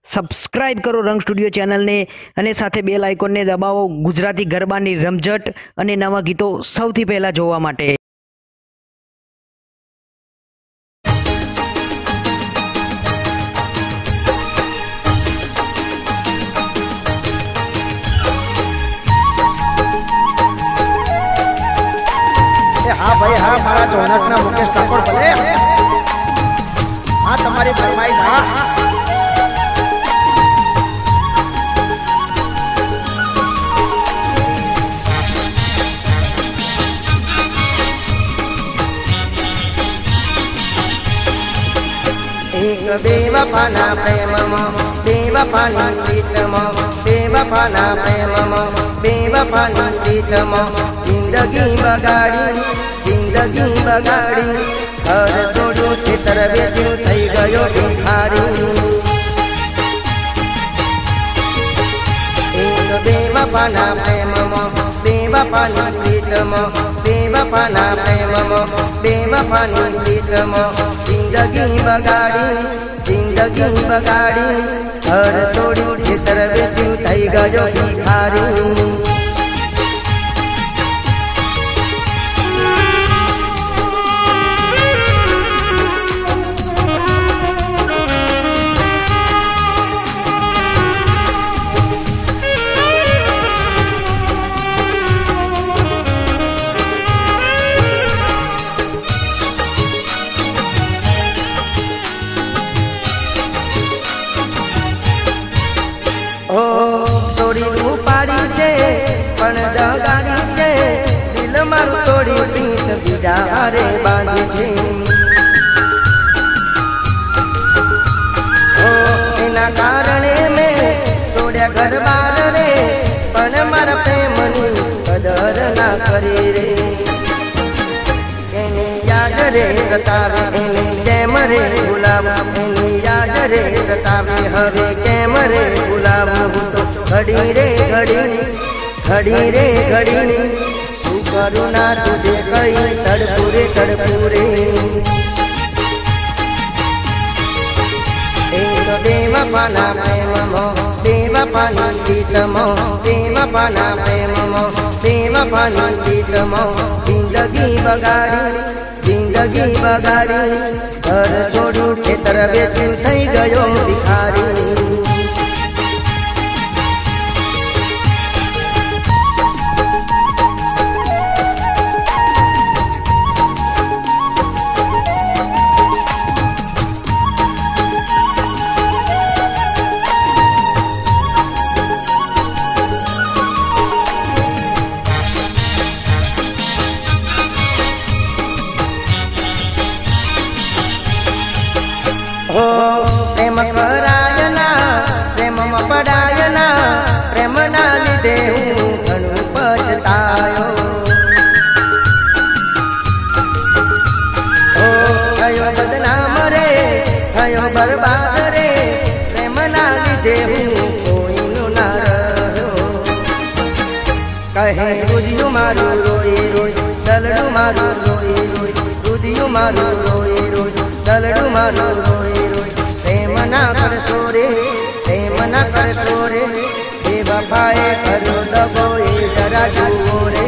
Subscribe કરો રંગ studio ચેનલને અને સાથે બેલ આઇકોનને દબાવો ગુજરાતી ગરબાની રમઝટ અને નવા ગીતો સૌથી પહેલા જોવા માટે। हाँ भाई हाँ, मारा जोनक ना मुकेश ठाकुर बोले हाँ तुम्हारी फरमाइश हाँ। एक बेवफाना प्रेम बेवफानी प्रीत बेवफाना प्रेम बेवफानी प्रीत जिंदगी बगाड़ी घर छोड़ू खेतर बेचू थई गयो भिखारी। एक बेवफाना प्रेम बेवफानी प्रीत बेवफाना प्रेम बेवफानी प्रीत जिंदगी बगाड़ी घर छोड़ू खेतर बेचू थई गयो भिखारी। छोड़ी उपाड़ी छे पण दगाड़ी छे दिल मारू तोड़ी प्रीत बीजा हारे बांधी छे। एना कारणे में छोड्या घर बार रे पण मारा प्रेमनी कदर ना करी रे। एनी याद रे सतावे एनी केम रे भुलावा एनी याद रे सतावे हवे केम रे भुलावा। घड़ी रे घड़ी शू करू ना तुझे कई तड़पुरे एक बेवफाना प्रेम बेवफानी प्रीत बेवफाना प्रेम बेवफानी प्रीत जिंदगी बगाड़ी घर छोड़ू खेतर बेचू थई गयो भिखारी। प्रेम करायना प्रेम पड़ायना प्रेम ना लीधे हूँ घणुं पछतायो। थयो बदनाम रे थयो बर्बाद रे प्रेम ना लीधे हूँ कोईनु ना रह्यो। कहे रुदियो मारू रोई रोई दलडू मारू रोई रोई रुदियो मारू रोई रोई दलडू मारू रोई प्रेम ना कर सोरे बेवफाए करो दबो ए जरा जुओ रे।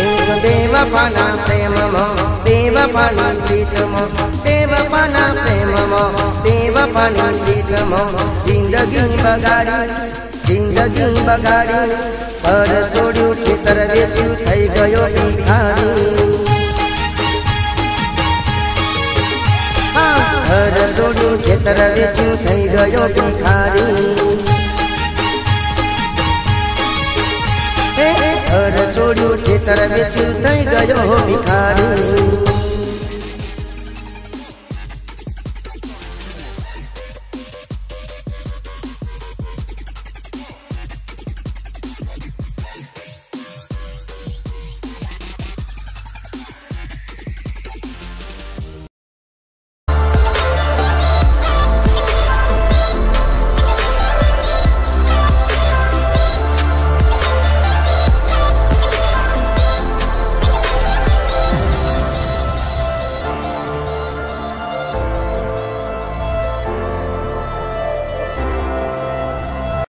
एक बेवफाना प्रेम बेवफानी प्रीत बेवफाना प्रेम बेवफानी प्रीत जिंदगी बगाड़ी घर छोड़ू खेतर बेचू थई गयो भिखारी। घर छोड़ू खेतर बेचू थई गयो भिखारी। घर छोड़ू खेतर बेचू थई गयो भिखारी।